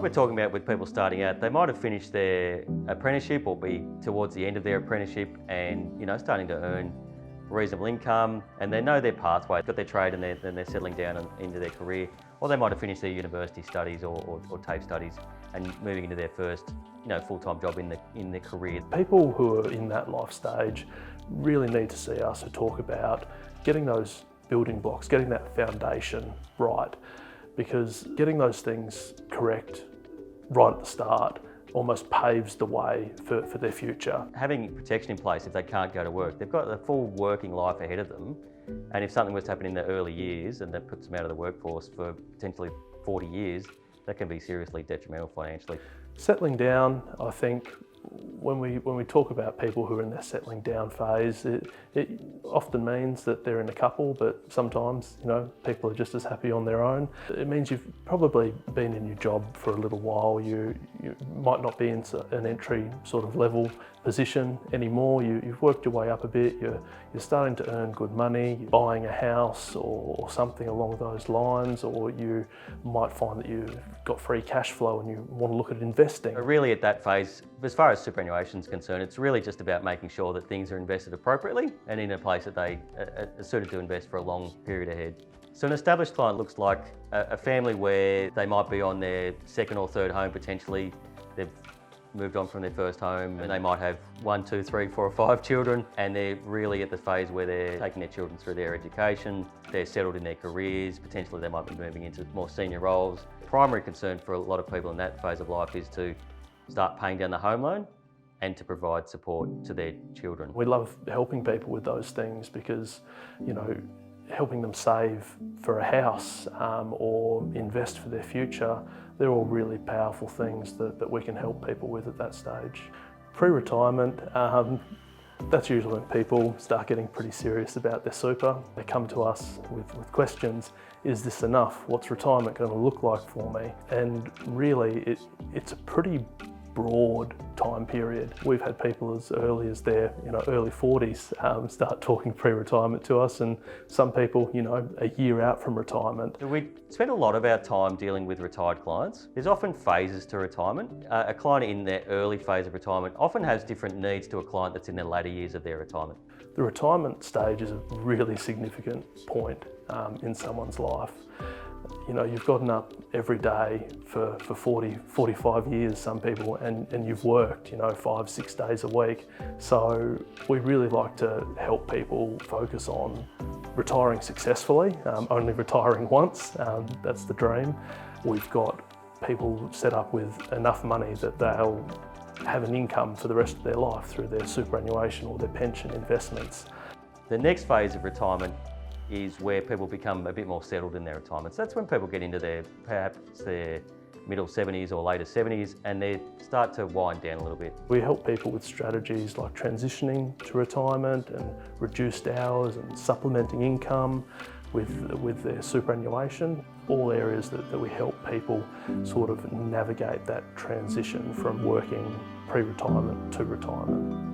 we're talking about with people starting out, they might have finished their apprenticeship or be towards the end of their apprenticeship and, starting to earn reasonable income, and they know their pathway, got their trade, and they're settling down into their career. Or they might have finished their university studies or TAFE studies and moving into their first full-time job in their career. People who are in that life stage really need to see us to talk about getting those building blocks, getting that foundation right, because getting those things correct right at the start almost paves the way for their future. Having protection in place if they can't go to work, they've got a full working life ahead of them, and if something was to happen in the early years and that puts them out of the workforce for potentially 40 years, that can be seriously detrimental financially. Settling down, I think, when we talk about people who are in their settling down phase, it often means that they're in a couple, but sometimes, people are just as happy on their own. It means you've probably been in your job for a little while. You might not be in an entry sort of level position anymore. You've worked your way up a bit. You're starting to earn good money. You're buying a house or something along those lines, or you might find that you've got free cash flow and you want to look at investing. Really at that phase, as far as superannuation is concerned, it's really just about making sure that things are invested appropriately and in a place that they are suited to invest for a long period ahead. So an established client looks like a family where they might be on their second or third home potentially. They've moved on from their first home and they might have 1, 2, 3, 4 or 5 children, and they're really at the phase where they're taking their children through their education, they're settled in their careers, potentially they might be moving into more senior roles. The primary concern for a lot of people in that phase of life is to start paying down the home loan and to provide support to their children. We love helping people with those things because, helping them save for a house or invest for their future, they're all really powerful things that we can help people with at that stage. Pre-retirement, that's usually when people start getting pretty serious about their super. They come to us with questions. Is this enough? What's retirement going to look like for me? And really, it's a pretty broad time period. We've had people as early as their early 40s start talking pre-retirement to us, and some people a year out from retirement. We spend a lot of our time dealing with retired clients. There's often phases to retirement. A client in their early phase of retirement often has different needs to a client that's in their later years of their retirement. The retirement stage is a really significant point in someone's life. You've gotten up every day for 40, 45 years, some people, and you've worked, 5, 6 days a week. So we really like to help people focus on retiring successfully, only retiring once, that's the dream. We've got people set up with enough money that they'll have an income for the rest of their life through their superannuation or their pension investments. The next phase of retirement is where people become a bit more settled in their retirement. So that's when people get into perhaps their middle 70s or later 70s, and they start to wind down a little bit. We help people with strategies like transitioning to retirement and reduced hours and supplementing income with their superannuation, all areas that we help people sort of navigate that transition from working pre-retirement to retirement.